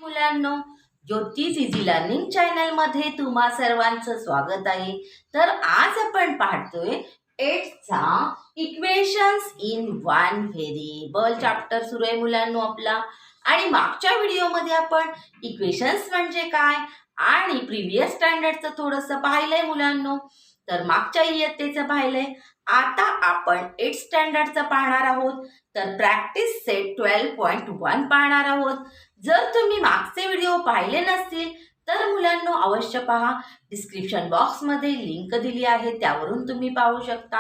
मुलांनो, ज्योतिष easy learning channel मध्ये तुम्हा सर्वांचं स्वागत आहे. तर आज आपण पाहतोय 8th equations in one variable chapter सुरू आहे मुलांनो आपला. आणि मागच्या व्हिडिओमध्ये आपण इक्वेशन्स म्हणजे काय आणि प्रिव्हियस स्टँडर्डचं थोडंसं पाहिलंय मुलांनो. तर मागच्या इयत्तेचं पाहिलंय. आता आपण 8th स्टँडर्डचं पाहणार आहोत. तर प्रॅक्टिस सेट 12.1 पाहणार आहोत. जर तुम्ही मागचे व्हिडिओ पाहिले नसतील तर मुलांनो अवश्य पहा. डिस्क्रिप्शन बॉक्समध्ये लिंक दिली आहे, त्यावरून तुम्ही पाहू शकता.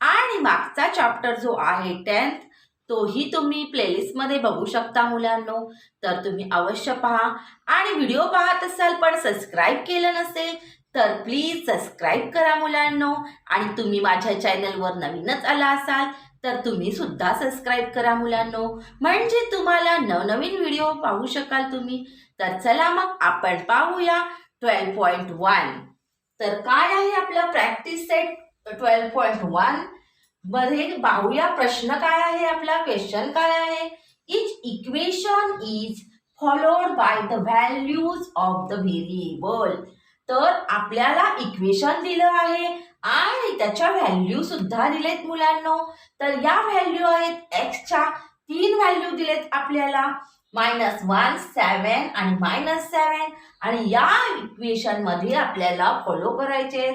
आणि मागचा चॅप्टर जो आहे 10th तोही तुम्ही प्लेलिस्टमध्ये बघू शकता मुलांनो. तर तुम्ही अवश्य पहा. आणि व्हिडिओ पाहत असाल पण सबस्क्राईब केलं नसेल तर प्लीज सबस्क्राईब करा मुलांनो. आणि तुम्ही माझ्या चॅनलवर नवीनच आला असाल तर तुम्ही सुद्धा सबस्क्राईब करा मुलांनो, म्हणजे तुम्हाला नवनवीन व्हिडिओ पाहू शकाल तुम्ही. तर चला मग आपण पाहूया 12.1. तर काय आहे आपला प्रॅक्टिस सेट 12.1 मध्ये पाहूया. प्रश्न काय आहे आपला, क्वेश्चन काय आहे. Each equation is followed by the values of the variable. तर आपल्याला इक्वेशन दिलं आहे आणि त्याच्या व्हॅल्यू सुद्धा दिलेत मुलांनो. तर या व्हॅल्यू आहेत एक्सच्या 3 व्हॅल्यू दिलेत आपल्याला, -1, 7 आणि -7. आणि या इक्वेशन मध्ये आपल्याला फॉलो करायचे,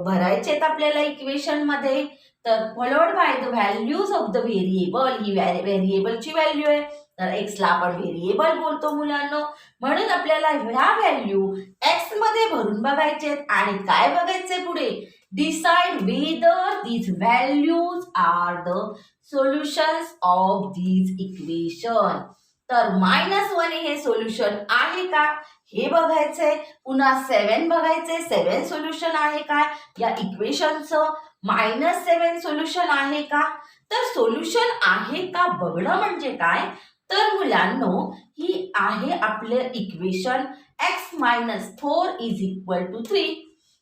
भरायचे आपल्याला इक्वेशन मध्ये. तर followed by the values of the variable, ही व्हेरिएबलची व्हॅल्यू आहे. तर एक्सला आपण व्हेरिएबल बोलतो मुलांनो, म्हणून आपल्याला ह्या व्हॅल्यू एक्स मध्ये भरून बघायचे. आणि काय बघायचे पुढे, decide whether these values are the solutions of these equation. तर -1 हे सोल्युशन आहे का हे बघायचंय. पुन्हा 7 बघायचे, 7 सोल्युशन आहे का या इक्वेशनचं. -7 सोल्युशन आहे का. तर सोल्युशन आहे का बघणं म्हणजे काय, तर मुलांनो ही आहे आपले इक्वेशन x-4 = 3.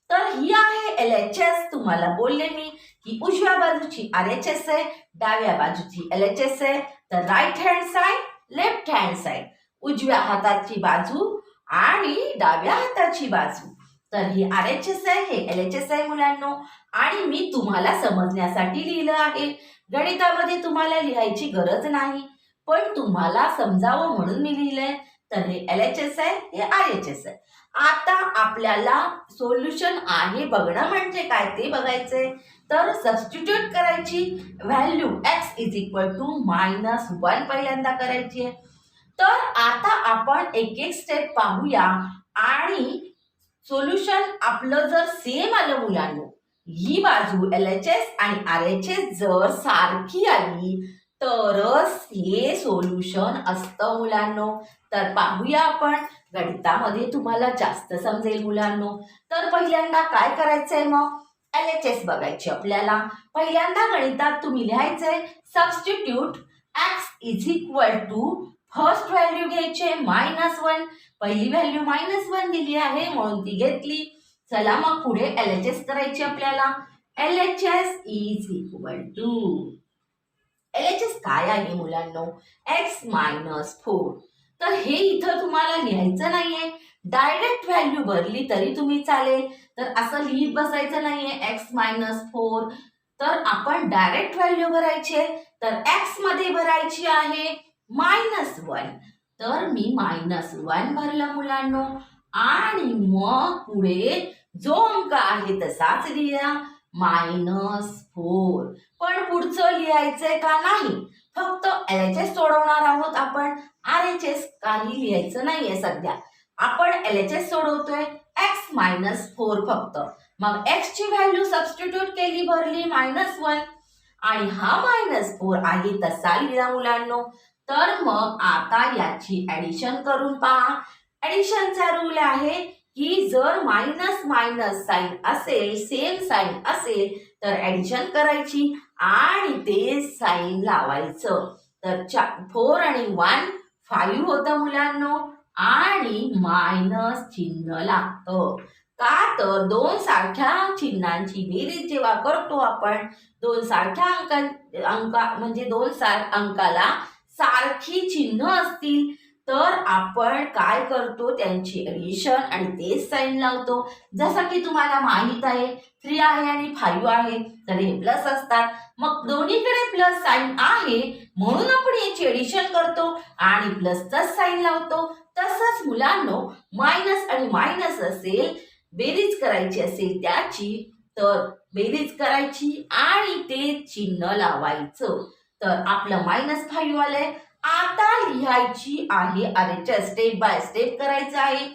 तर ही आहे LHS. तुम्हाला बोलले मी की उजव्या बाजूची RHS आहे, डाव्या बाजूची LHS आहे. तर right hand side, left hand side, उजव्या हाताची बाजू आणि डाव्या हाताची बाजू. तर ही RHS आहे, हे LHS आहे मुलांनो. आणि मी तुम्हाला समजण्यासाठी लिहिलं आहे. गणितामध्ये तुम्हाला लिहायची गरज नाही, पण तुम्हाला समजावं म्हणून मी लिहिलंय. तर हे LHS आहे, हे RHS आहे. आता आपल्याला सोल्युशन आहे बघणं म्हणजे काय ते बघायचंय. तर सबस्टिट्यूट करायची व्हॅल्यू x -1 पहिल्यांदा करायची आहे. तर आता आपण एक एक स्टेप पाहूया. आणि सोल्युशन आपलं जर सेम आलं मुलांनो, ही बाजू LHS आणि RHS जर सारखी आली तरच हे सोल्युशन असतं मुलांनो. तर पाहूया आपण, गणितामध्ये तुम्हाला जास्त समजेल मुलांनो. तर पहिल्यांदा काय करायचंय, मग LHS बघायची आपल्याला. पहिल्यांदा गणितात तुम्ही लिहायचंय सबस्टिट्यूट x फर्स्ट व्हॅल्यू घ्यायचे -1. पहिली व्हॅल्यू -1 दिली आहे म्हणून ती घेतली. चला मग पुढे LHS करायची आपल्याला. LHS काय आहे मुलांनो, x-4. तर हे इथं तुम्हाला लिहायचं नाहीये, डायरेक्ट व्हॅल्यू भरली तरी तुम्ही चालेल. तर असं लिहित बसायचं नाहीये x-4. तर आपण डायरेक्ट व्हॅल्यू भरायची आहे. तर x मध्ये भरायची आहे -1. तर मी -1 भरलं मुलांनो. आणि मग पुढे जो अंक आहे तसाच लिहा -4. पण पुढचं लिहायचंय का नाही, फक्त LHS सोडवणार आहोत आपण. RHS काही लिहायचं नाहीये सध्या. आपण LHS सोडवतोय x-4 फक्त. मग x ची व्हॅल्यू सबस्टिट्यूट केली, भरली -1. आणि हा -4 आहे तसा लिहा मुलांनो. तर मग आता याची ऍडिशन करून पहा. ऍडिशनचा रूल आहे की जर मायनस साइन असेल, सेम साइन असेल तर ऍडिशन करायची आणि ते साइन लावायचं. तर 4 आणि 1 5 होतं मुलांनो. आणि मायनस चिन्ह लागतं का, तर 2 सारख्या चिन्हांची बेरीज जेव्हा करतो आपण, 2 सारख्या अंकाला सारखी चिन्ह असतील तर आपण काय करतो त्यांची ॲडिशन आणि तेच साईन लावतो. जसं की तुम्हाला माहित आहे 3 आहे आणि 5 आहे तर हे प्लस असतात. मग दोन्हीकडे प्लस साईन आहे म्हणून आपण याची ॲडिशन करतो आणि प्लसचाच साईन लावतो. तसंच मुलांनो मायनस आणि मायनस असेल, बेरीज करायची असेल त्याची तर बेरीज करायची आणि ते चिन्ह लावायचं. तर आपलं -5 आलंय. आता लिहायची आहे RHS. स्टेप बाय स्टेप करायचं आहे.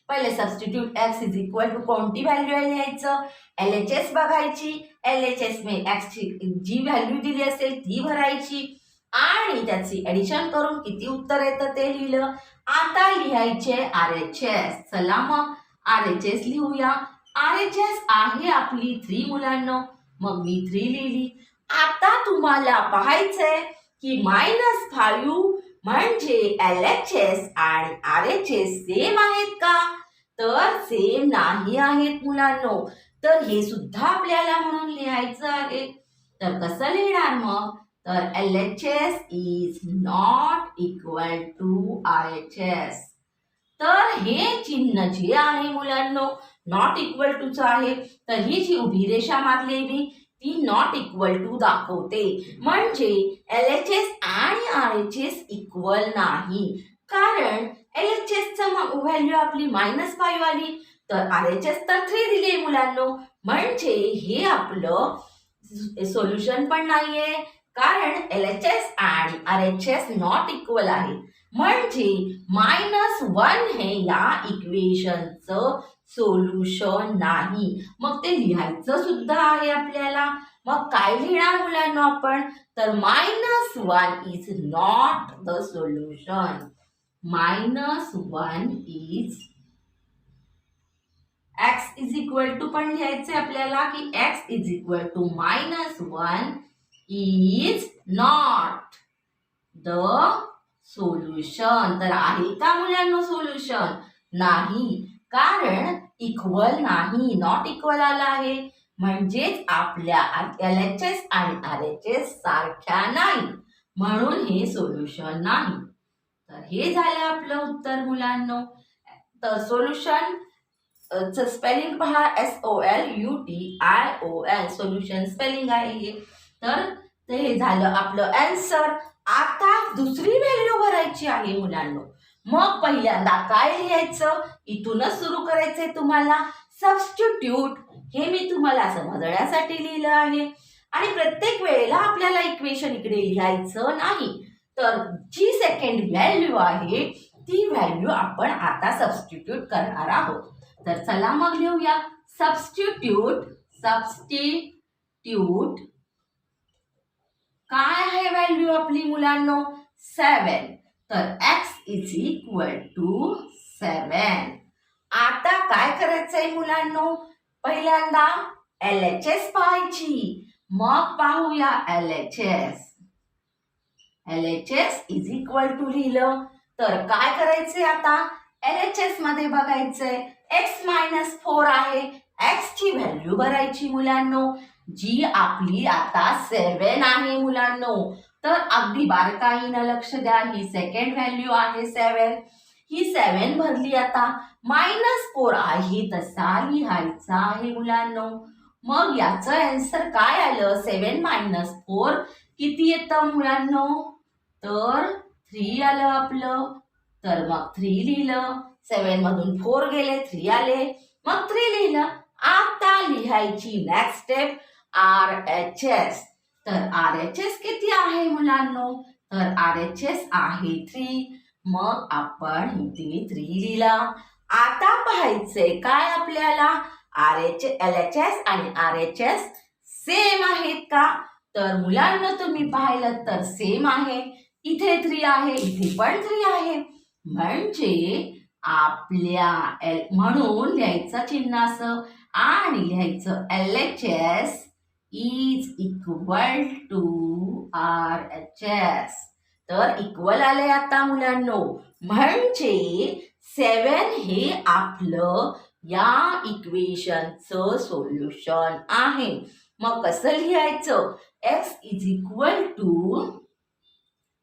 पहिले substitute x is equal to कोणती व्हॅल्यू आहे लिहायचं. LHS बघायची. LHS में x ची जी व्हॅल्यू दिली असेल ती भरायची आणि त्याची ॲडिशन करून किती उत्तर येतं ते लिहिलं. आता लिहायचे RHS. चला मग RHS लिहूया. RHS आहे आपली 3 मुलांनो. मग मी 3 लिहिली. आता तुम्हाला पाहायचंय की -5 म्हणजे LHS आणि RHS सेम आहेत का. तर सेम नाही आहेत मुलांनो. तर हे सुद्धा आपल्याला म्हणून लिहायचं आहे. तर कसं लिहिणार मग. तर LHS is not equal to RHS. तर हे चिन्ह जे आहे मुलांनो नॉट इक्वल टूचं आहे. तर ही जी उभी रेषा मारलेली ती नॉट इक्वल टू दाखवते. म्हणजे LHS आणि RHS इक्वल नाही. कारण LHS व्हॅल्यू आपली -5 आली तर RHS तर 3 दिली मुलांनो. म्हणजे हे आपलं सोल्युशन पण नाहीये. कारण LHS आणि RHS नॉट इक्वल आहे. म्हणजे -1 हे या इक्वेशनचं सोल्युशन नाही. मग ते लिहायचं सुद्धा आहे आपल्याला. मग काय लिहिणार मुलांनो आपण. तर -1 is not the solution. -1 is x is equal to पण लिहायचे आपल्याला की x is equal to -1 is not the solution. तर आहे का मुलांनो सोल्युशन. नाही. कारण इक्वल नाही. नॉट इक्वल आला आहे. म्हणजेच आपल्या LHS आणि RHS सारख्या नाही म्हणून हे सोल्युशन नाही. तर हे झालं आपलं उत्तर मुलांनो. तर सोल्युशन स्पेलिंग पहा SOLUTION सोल्युशन स्पेलिंग आहे हे. तर हे झालं आपलं आन्सर. आता दुसरी व्हॅल्यू भरायची आहे मुलांनो. मग पहिल्यांदा काय लिहायचं इथूनच सुरू करायचंय तुम्हाला. सबस्टिट्यूट हे मी तुम्हाला समजण्यासाठी लिहिलं आहे आणि प्रत्येक वेळेला आपल्याला इक्वेशन इकडे लिहायचं नाही. तर जी सेकंड व्हॅल्यू आहे ती व्हॅल्यू आपण आता सबस्टिट्यूट करणार आहोत. तर चला मग लिहूया. सबस्टिट्यूट काय आहे व्हॅल्यू आपली मुलांनो 7. तर x इज इक्वल टू 7. आता काय करायचंय मुलांनो. पहिल्यांदा LHS पाहायची. मग पाहूया LHS. LHS is equal to लिहिलं. तर काय करायचंय आता LHS मध्ये बघायचंय x-4 आहे. x ची व्हॅल्यू भरायची मुलांनो जी आपली आता 7 आहे मुलांनो. तर अगदी बारकाईनं लक्ष द्या. ही सेकंड व्हॅल्यू आहे 7. ही 7 भरली. आता -4 आहे तसा लिहायचा आहे मुलांनो. मग याचं आन्सर काय आलं 7 - 4 किती येतं मुलांनो. तर 3 आलं आपलं. तर मग 3 लिहिलं. 7 मधून 4 गेले 3 आले. मग 3 लिहिलं. आता लिहायची नेक्स्ट स्टेप RHS. तर RHS किती आहे मुलांनो. तर RHS आहे 3. मग आपण इथे 3 लिहिला. आता पाहायचंय काय आपल्याला LHS आणि RHS सेम आहेत का. तर मुलांना तुम्ही पाहिलं तर सेम आहे. इथे 3 आहे इथे पण 3 आहे. म्हणजे आपल्या म्हणून लिहायचं चिन्ह असं आणि लिहायचं LHS is equal to RHS. तर इक्वल आले आता मुलांनो. म्हणजे 7 हे आपलं या इक्वेशनचं सोल्युशन आहे. मग कसं लिहायचं x इज इक्वल टू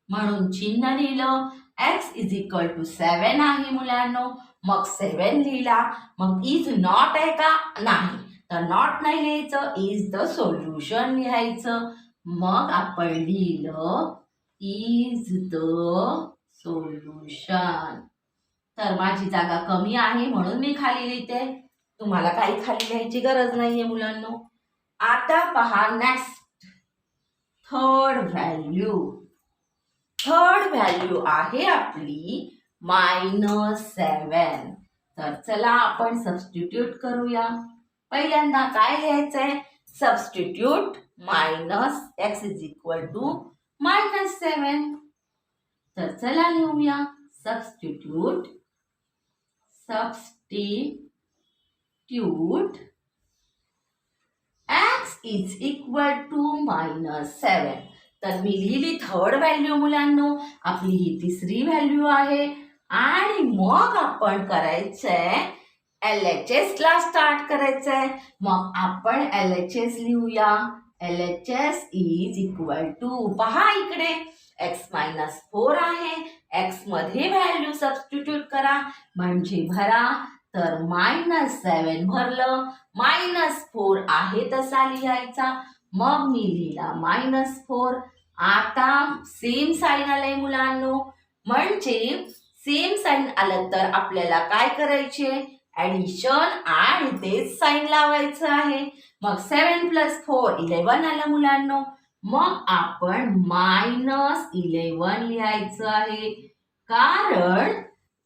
म्हणून चिन्ह लिहिलं x इज इक्वल टू 7 आहे मुलांनो. मग 7 लिहिला. मग इज नॉट आहे का? नाही. तर नॉट नाही लिहायचं, इज द सोल्युशन लिहायचं. मग आपण लिहिलं इज द सोल्युशन. तर माझी जागा कमी आहे म्हणून मी खाली लिहिते. तुम्हाला काही खाली लिहायची गरज नाहीये मुलांनो. आता पहा next third value. Third value आहे आपली -7. तर चला आपण सबस्टिट्यूट करूया. पहिल्यांदा काय लिहायचंय? Substitute -x is equal to -7. तर चला लिहूया. Substitute x is equal to -7. तर मी लिहिली थर्ड व्हॅल्यू मुलांनो. आपली ही तिसरी व्हॅल्यू आहे. आणि मग आपण करायचंय LHS ला स्टार्ट करायचंय. मग आपण LHS लिहूया. LHS इज इक्वल टू, पहा इकडे x-4 आहे. x मध्ये व्हॅल्यू सबस्टिट्यूट करा म्हणजे भरा. तर -7 भरलं. -4 आहे तसा लिहायचा. मग मी लिहिला -4. आता सेम साइन आलंय मुलांनो. म्हणजे सेम साइन आलं तर आपल्याला काय करायचे? ऍडिशन आणि तेच साइन लावायचं आहे. मग 7 + 4 11 आलं मुलांनो. मग आपण -11 लिहायचं आहे. कारण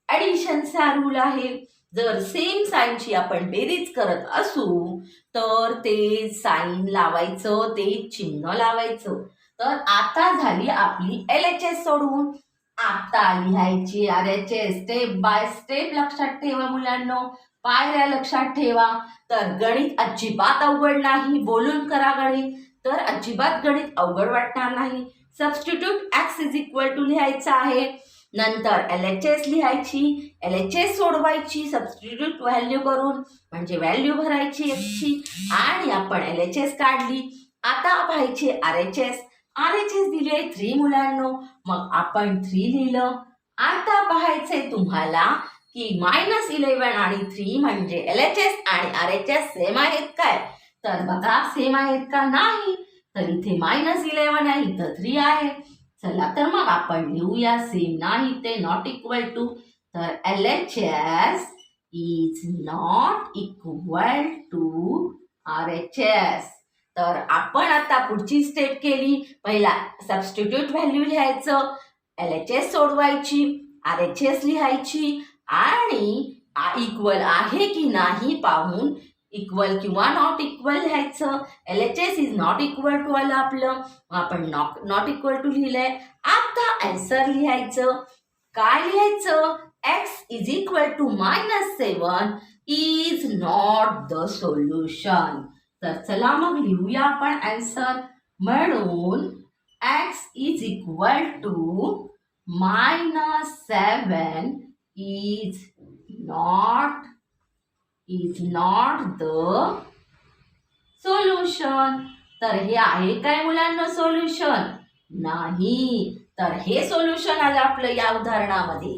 ऍडिशनचा रूल आहे. जर सेम साइनची आपण बेरीज करत असू तर ते साइन लावायचं, ते चिन्ह लावायचं. तर आता झाली आपली LHS सोडवून. आता लिहायची RHS. स्टेप बाय स्टेप लक्षात ठेवा मुलांनो. पायऱ्या लक्षात ठेवा. तर गणित अजिबात अवघड नाही. बोलून करा गणित तर अजिबात गणित अवघड वाटणार नाही. Substitute x is equal to लिहायचं आहे. नंतर LHS लिहायची. LHS सोडवायची सबस्टिट्यूट व्हॅल्यू करून म्हणजे व्हॅल्यू भरायची x ची. आणि आपण LHS काढली. आता पाहायचे RHS. RHS दिले 3 मुलांनो. मग आपण 3 लिहिलं. आता पाहायचंय तुम्हाला की -11 आणि 3 म्हणजे LHS आणि RHS सेम आहेत काय? तर बघा सेम आहेत का? नाही. तर इथे -11 आहे, इथं 3 आहे. चला तर मग आपण लिहूया. सेम नाही ते नॉट इक्वल टू. तर LHS is not equal to RHS. तर आपण आता पुढची स्टेप केली. पहिला सबस्टिट्यूट व्हॅल्यू लिहायचं, LHS सोडवायची, RHS लिहायची आणि इक्वल आहे की नाही पाहून इक्वल किंवा नॉट इक्वल लिहायचं. LHS is not equal to आलं आपलं. आपण नॉट इक्वल टू लिहिलंय. आता आन्सर लिहायचं. काय लिहायचं? x is equal to -7 is not the solution. तर चला मग लिहूया आपण आन्सर. म्हणून x is equal to -7 is not the solution. तर हे आहे काय मुलांना सोल्युशन? नाही. तर हे सोल्युशन आलं आपलं या उदाहरणामध्ये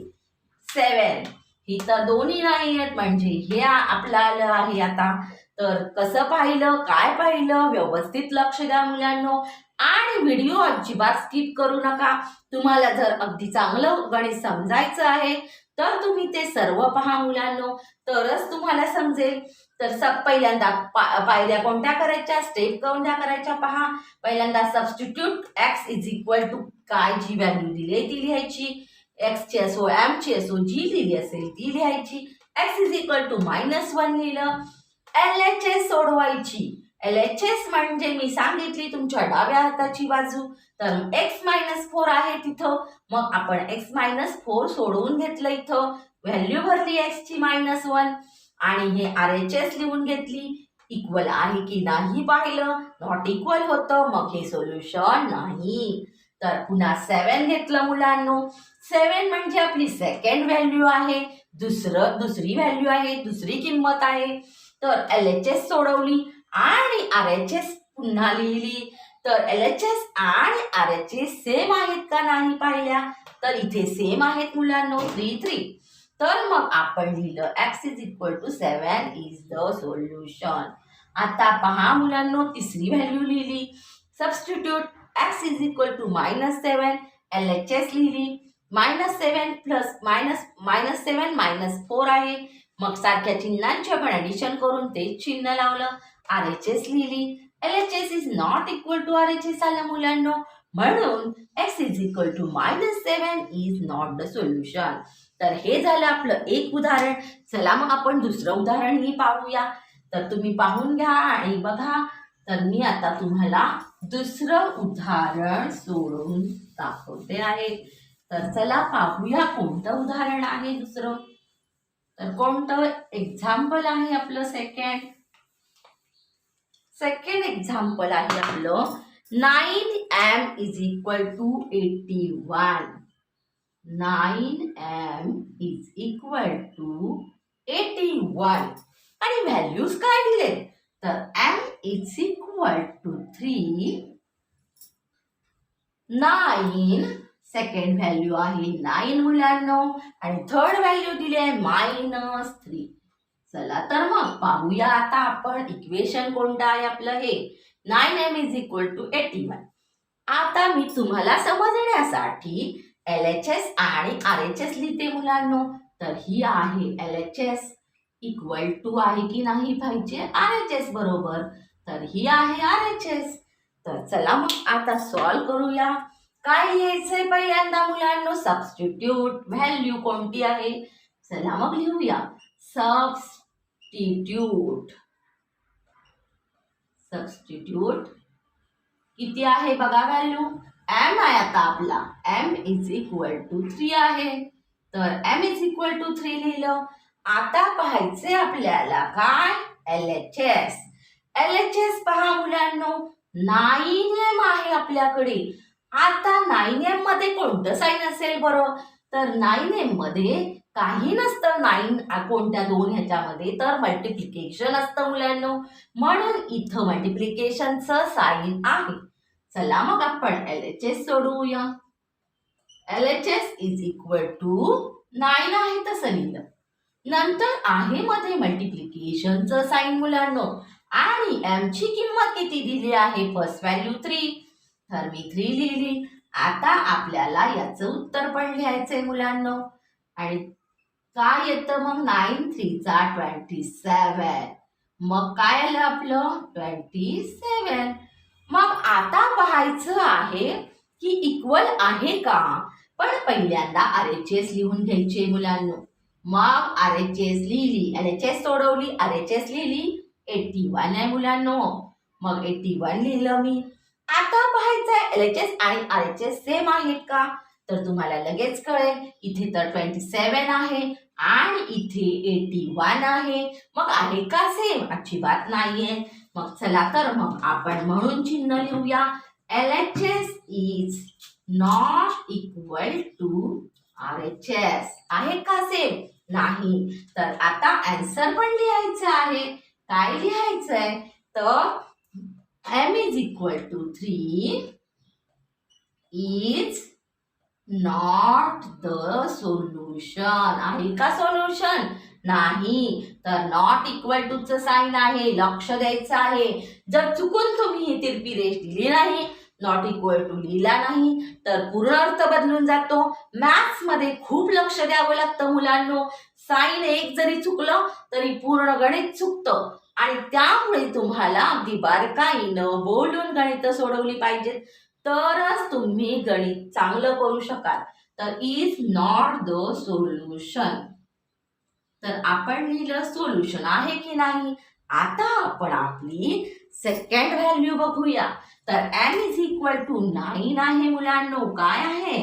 7. ही तर दोन्ही नाही आहेत म्हणजे हे आपलं आलं आहे. आता तर कसं पाहिलं, काय पाहिलं, व्यवस्थित लक्ष द्या मुलांनो. आणि व्हिडिओ अजिबात स्किप करू नका. तुम्हाला जर अगदी चांगलं गणित समजायचं आहे तर तुम्ही ते सर्व पहा मुलांनो. तरच तुम्हाला समजेल. तर पहिल्यांदा पायऱ्या कोणत्या करायच्या, स्टेप कोणत्या करायच्या पहा. पहिल्यांदा substitute x is equal to काय जी व्हॅल्यू दिली ती लिहायची. x ची असो, m ची असो, जी लिहिली असेल ती लिहायची. x इज इक्वल टू -1 लिहिलं. LHS सोडवायची. LHS म्हणजे मी सांगितली तुमच्या डाव्या हाताची बाजू. तर x-4 आहे तिथं. मग आपण x-4 सोडवून घेतलं. इथं व्हॅल्यू भरली x ची -1 आणि हे RHS लिहून घेतली. इक्वल आहे की नाही पाहिलं. नॉट इक्वल होतं मग हे सोल्युशन नाही. तर पुन्हा 7 घेतलं मुलांनो. 7 म्हणजे आपली सेकंड व्हॅल्यू आहे. दुसरी व्हॅल्यू आहे, दुसरी किंमत आहे. तर LHS सोडवली आणि RHS पुन्हा लिहिली. तर LHS आणि RHS सेम आहेत का नाही पाहिल्या. तर इथे सेम आहेत मुलांनो 3 3. तर मग आपण लिहिलं x is equal to 7 is the solution. आता पहा मुलांनो तिसरी व्हॅल्यू लिहिली. Substitute x is equal to -7 LHS लिहिली. -7 प्लस -7 -4 आहे. मग सारख्या चिन्हांची आपण ऍडिशन करून तेच चिन्ह लावलं. RHS लिहिली. LHS is not equal to RHS आलं मुलांनो. म्हणून x is equal to -7 is not the solution. तर हे झालं आपलं एक उदाहरण. चला मग आपण दुसरं उदाहरणही पाहूया. तर तुम्ही पाहून घ्या आणि बघा. तर मी आता तुम्हाला दुसरं उदाहरण सोडवून दाखवते आहे. तर चला पाहूया कोणतं उदाहरण आहे दुसरं. तर कोणतं एक्झाम्पल आहे आपलं सेकंड एक्झाम्पल आहे आपलं 9m is equal to 81. 9m is equal to 81 आणि व्हॅल्यूज काय दिले. तर m is equal to 3. 9 second value आहे 9 मुलांनो आणि थर्ड व्हॅल्यू दिली आहे -3. चला तर मग पाहूया आता आपण इक्वेशन कोणतं आहे आपलं हे 9m इज इक्वल टू 81. आता मी तुम्हाला समजण्यासाठी LHS आणि RHS लिहिते मुलांनो. तर ही आहे LHS इक्वल टू आहे की नाही पाहिजे RHS बरोबर. तर ही आहे RHS. तर चला मग आता सॉल्व करूया. काय लिहायचंय पहिल्यांदा मुलांनो सबस्टिट्यूट. व्हॅल्यू कोणती आहे चला मग लिहूया. सबस्टिट्यूट किती आहे बघा व्हॅल्यू. m आहे आता आपला. m इज इक्वल टू 3 आहे. तर m इज इक्वल टू 3 लिहिलं. आता पाहायचे आपल्याला काय LHS. LHS पहा मुलांनो 9m आहे आपल्याकडे. आता 9m मध्ये कोणतं साइन असेल बरं. तर 9m मध्ये काही नसतं. 9 कोणत्या दोन ह्याच्यामध्ये तर मल्टिप्लिकेशन असतं मुलांनो. म्हणून इथं मल्टिप्लिकेशनचं साइन आहे. चला मग आपण LHS सोडवूया. LHS इज इक्वल टू 9 आहे तसं लिहिलं. नंतर आहे मध्ये मल्टिप्लिकेशनचं साइन मुलांनो आणि m ची किंमत किती दिली आहे फर्स्ट व्हॅल्यू 3. तर मी 3 लिहिली. आता आपल्याला याचं उत्तर पण लिहायचंय मुलांनो. आणि काय येतं मग 9 3 चा 27. मग काय आलं आपलं 27. मग आता पाहायचं आहे की इक्वल आहे का. पण पहिल्यांदा RHS लिहून घ्यायचे मुलांनो. मग RHS लिहिली. LHS सोडवली. RHS लिहिली. 81 आहे मुलांनो. मग 81 लिहिलं मी. आता पाहायचंय LHS आणि RHS सेम आहेत का. तर तुम्हाला लगेच कळेल. इथे तर 27 आहे आणि इथे 81 आहे. मग आहे का सेम. अजिबात नाहीये. मग चला तर मग आपण म्हणून चिन्ह लिहूया. LHS is not equal to RHS. आहे का सेम नाही. तर आता आन्सर पण लिहायचं आहे. काय लिहायचंय तर m is equal to 3 is not the solution. आहे का सोल्युशन नाही. तर नॉट इक्वल टू चं साइन आहे. लक्ष द्यायचं आहे. जर चुकून तुम्ही ही तिरपी रेष दिली नाही नॉट इक्वल टू लिहिला नाही तर पूर्ण अर्थ बदलून जातो. मॅथ्स मध्ये खूप लक्ष द्यावं लागतं मुलांनो. साइन एक जरी चुकलं तरी पूर्ण गणित चुकतं आणि त्यामुळे तुम्हाला अगदी बारकाईनं बोलून गणित सोडवली पाहिजेत तरच तुम्ही गणित चांगलं करू शकाल. तर इज नॉट द सोल्युशन. तर आपण लिहिलं सोल्युशन आहे की नाही. आता आपण आपली सेकंड व्हॅल्यू बघूया. तर m इज इक्वल टू 9 आहे मुलांनो. काय आहे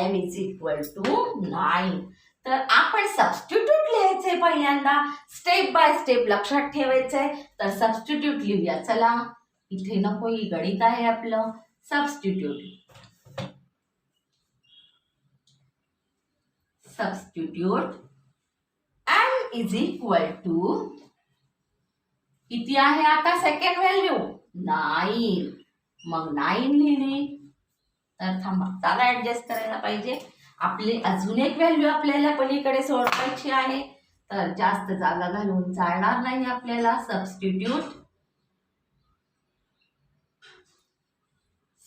m इज इक्वल टू 9. तर आपण सबस्टिट्यूट लिहायचंय पहिल्यांदा. स्टेप बाय स्टेप लक्षात ठेवायचंय. तर सबस्टिट्यूट लिहूया. चला इथे नको ही गणित आहे आपलं. Substitute m is equal to किती आहे आता सेकंड व्हॅल्यू 9. मग 9 लिहिली. तर थांबा त्याला ऍडजस्ट करायला पाहिजे. आपली अजून एक व्हॅल्यू आपल्याला पलीकडे सोडवायची आहे, तर जास्त जागा घालून चालणार नाही आपल्याला.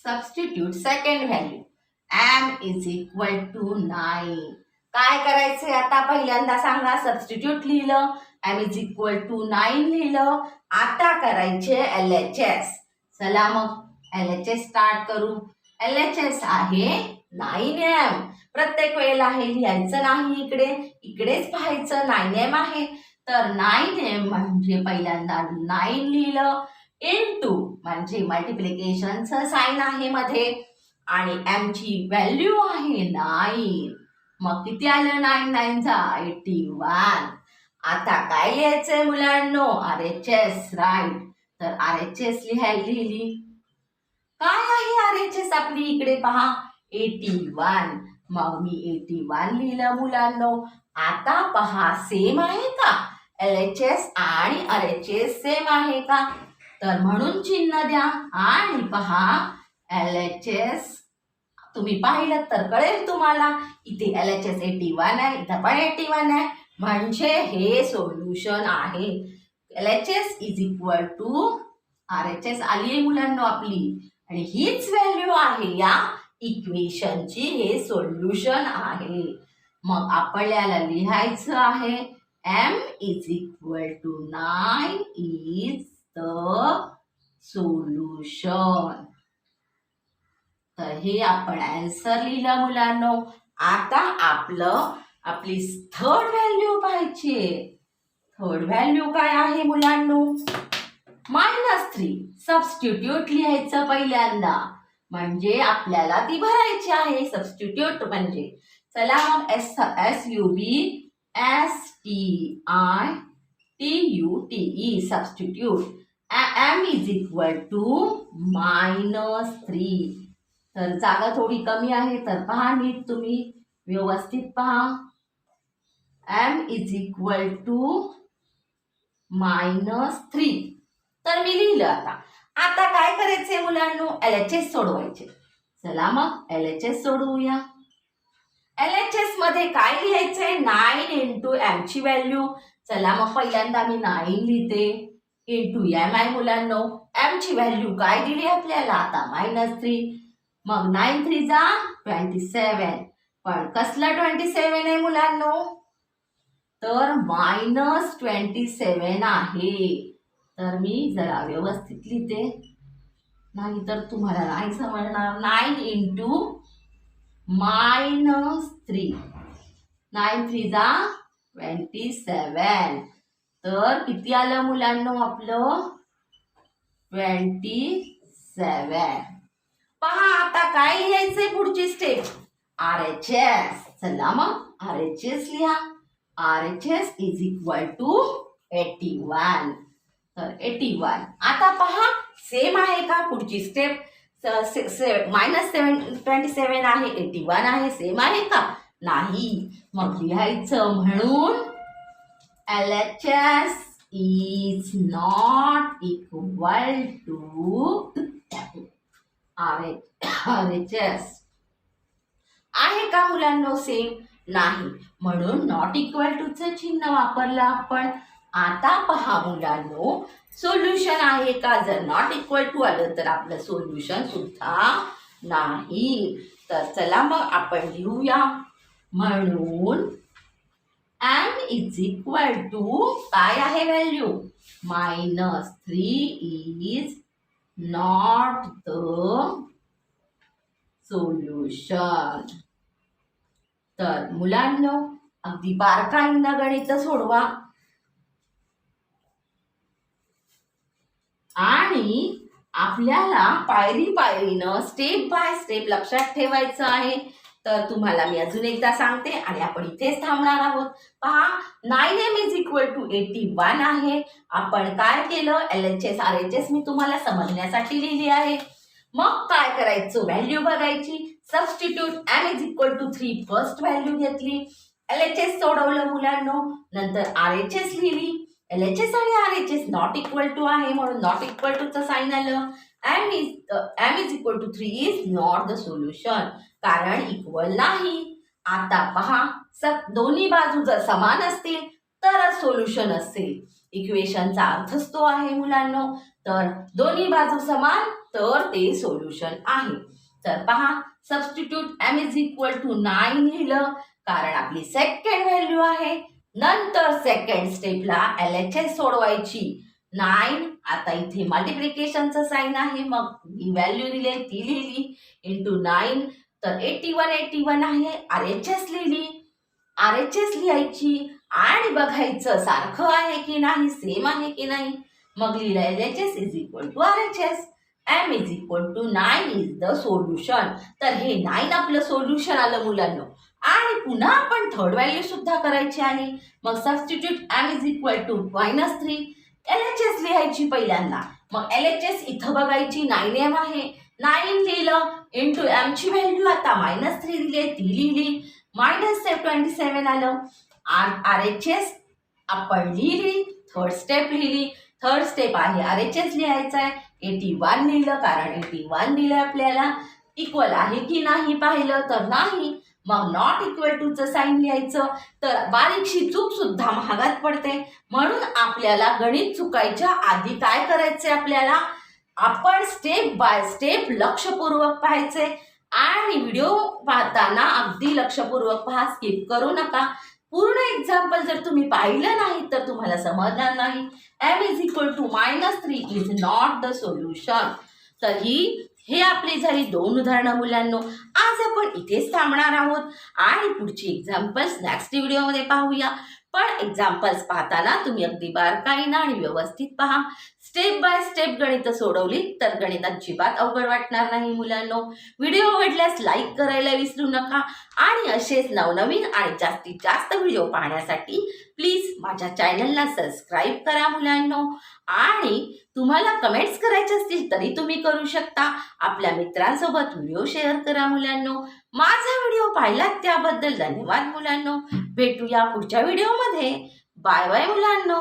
Substitute second value m is equal to 9. काय करायचंय आता? पहिल्यांदा सांगा. सबस्टिट्यूट लिहिलं, m इज इक्वल टू 9 लिहिलं. आता करायचे LHS. चला मग LHS स्टार्ट करू. LHS आहे 9m. प्रत्येक वेळेला हे लिहायचं नाही, इकडेच पाहायचं. 9m आहे, तर 9m म्हणजे पहिल्यांदा 9 लिहिलं, इनटू म्हणजे मल्टिप्लिकेशनचं साइन आहे मध्ये, आणि m ची व्हॅल्यू आहे 9. मग किती आलं? 9 9 जा 81. आता काय लिहायचंय मुलांनो? RHS, right. तर RHS लिहिली. काय आहे RHS आपली? इकडे पहा, 81. मग मी 81 लिहिलं मुलांनो. आता पहा, सेम आहे का? LHS आणि RHS सेम आहे का? तर म्हणून चिन्ह द्या. आणि पहा, LHS तुम्ही पाहिलं तर कळेल तुम्हाला. इथे LHS 81 आहे, इथं पण 81 आहे, म्हणजे हे सोल्युशन आहे. LHS is equal to RHS आली आहे मुलांनो आपली, आणि हीच व्हॅल्यू आहे या इक्वेशनची. हे सोल्युशन आहे. मग आपल्याला लिहायचं आहे m is equal to 9 is the solution. तर हे आपण आन्सर लिहिलं मुलांनो. आता आपली थर्ड व्हॅल्यू पाहायची. थर्ड व्हॅल्यू काय आहे मुलांनो? -3. सबस्टिट्यूट लिहायचं पहिल्यांदा, म्हणजे आपल्याला ती भरायची आहे. सबस्टिट्यूट म्हणजे चला मग SUBSTITUTE substitute. m is equal to -3. तर जागा थोडी कमी आहे, तर पहा नीट, तुम्ही व्यवस्थित पहा. m is equal to -3. तर मी लिहिलं. आता काय करायचंय मुलांनो? LHS सोडवायचे. चला मग LHS सोडवूया. LHS मध्ये काय लिहायचंय? 9 इंटू m ची व्हॅल्यू. चला मग पहिल्यांदा मी 9 लिहिते, इंटू m आहे मुलांनो. m ची व्हॅल्यू काय दिली आपल्याला आता? -3. मग 9 3 जा 27. पण कसलं 27 आहे मुलांनो? तर -27 आहे. तर मी जरा व्यवस्थित लिहिते, नाही तर तुम्हाला नाही समजणार. 9 इंटू -3. 9 3 जा 27. तर किती आलं मुलांनो आपलं? 27. पहा, आता काय लिहायचंय? पुढची स्टेप RHS. चला मग RHS लिहा. RHS is equal to 81. तर 81. आता पहा, सेम आहे का? पुढची स्टेप -27 आहे, 81 आहे, सेम आहे का? नाही. मग लिहायचं म्हणून LHS is not equal to RHS. आहे का मुलांनो सेम? नाही. म्हणून नॉट इक्वल टू चं चिन्ह वापरलं आपण. आता पहा मुलांनो, सोल्युशन आहे का? जर नॉट इक्वल टू आलं तर आपलं सोल्युशन सुद्धा नाही. तर चला मग आपण लिहूया. म्हणून m इज इक्वल टू काय आहे value? -3 is not the solution. तर मुलांनो, अगदी बारकाईनं गणित सोडवा आणि आपल्याला पायरीनं स्टेप बाय स्टेप लक्षात ठेवायचं आहे. तर तुम्हाला मी अजून एकदा सांगते आणि आपण इथेच थांबणार आहोत. पहा, 9m इज इक्वल टू 81 आहे. आपण काय केलं? LHS RHS मी तुम्हाला समजण्यासाठी लिहिली आहे. मग काय करायचं? व्हॅल्यू बघायची. Substitute m is equal to 3 first value घेतली. LHS सोडवलं मुलांनो. नंतर RHS लिहिली. LHS आणि RHS नॉट इक्वल टू आहे, म्हणून नॉट इक्वल टू चं साइन आलं. m is equal to 3 is not the solution, कारण इक्वल नाही. आता पहा, दोन्ही बाजू जर समान असतील तरच सोल्युशन असेल. इक्वेशनचा अर्थच तो आहे मुलांनो. तर दोन्ही बाजू समान तर ते सोल्युशन आहे. तर पहा, substitute m is equal to 9 लिहिलं कारण आपली सेकंड व्हॅल्यू आहे. नंतर सेकंड स्टेपला LHS सोडवायची. 9 आता इथे मल्टिप्लिकेशनचं साइन आहे, मग ही व्हॅल्यू दिली ती लिहिली इंटू 9. तर 81 आहे, RHS लिहिली. RHS लिहायची आणि बघायचं सारखं आहे की नाही, सेम आहे की नाही. मग लिहिलं LHS is equal to RHS. m is equal to 9 is the solution. तर हे 9 आपलं सोल्युशन आलं मुलांनो. आणि पुन्हा आपण थर्ड व्हॅल्यू सुद्धा करायची आहे. मग substitute m is equal to -3. LHS लिहायची पहिल्यांदा. मग LHS इथं बघायची 9m आहे, 9 लिहिलं इंटू m ची व्हॅल्यू आता -3 दिली ती लिहिली. -27 आलं. RHS आपण लिहिली. थर्ड स्टेप लिहिली. थर्ड स्टेप आहे RHS लिहायचा आहे. 81 लिहिलं कारण 81 दिलं आपल्याला. इक्वल आहे की नाही पाहिलं तर नाही. मग नॉट इक्वल टू चं साइन लिहायचं. तर बारीकशी चूक सुद्धा महागात पडते, म्हणून आपल्याला गणित चुकायच्या आधी काय करायचंय, आपल्याला आपण स्टेप बाय स्टेप लक्षपूर्वक पाहायचे आणि व्हिडिओ पाहताना अगदी लक्षपूर्वक पहा, स्किप करू नका. पूर्ण एक्झाम्पल जर तुम्ही पाहिलं नाही तर तुम्हाला समजणार नाही. m is equal to -3 is not the solution. तर हे आपली झाली 2 उदाहरणं मुलांनो. आज आपण इथेच थांबणार आहोत आणि पुढची एक्झाम्पल्स नेक्स्ट व्हिडिओमध्ये पाहूया. पण एक्झाम्पल्स पाहताना तुम्ही अगदी बारकाईनं आणि व्यवस्थित पहा. स्टेप बाय स्टेप गणित सोडवली तर गणित अजिबात अवघड वाटणार नाही मुलांनो. व्हिडिओ आवडल्यास लाईक करायला विसरू नका आणि असेच नवनवीन आणि जास्तीत जास्त व्हिडिओ पाहण्यासाठी प्लीज माझ्या चॅनलला सबस्क्राईब करा मुलांनो. आणि तुम्हाला कमेंट्स करायचे असतील तरी तुम्ही करू शकता. आपल्या मित्रांसोबत व्हिडिओ शेअर करा मुलांनो. माझा व्हिडिओ पाहिलात त्याबद्दल धन्यवाद मुलांनो. भेटूया पुढच्या व्हिडिओमध्ये. बाय बाय मुलांनो.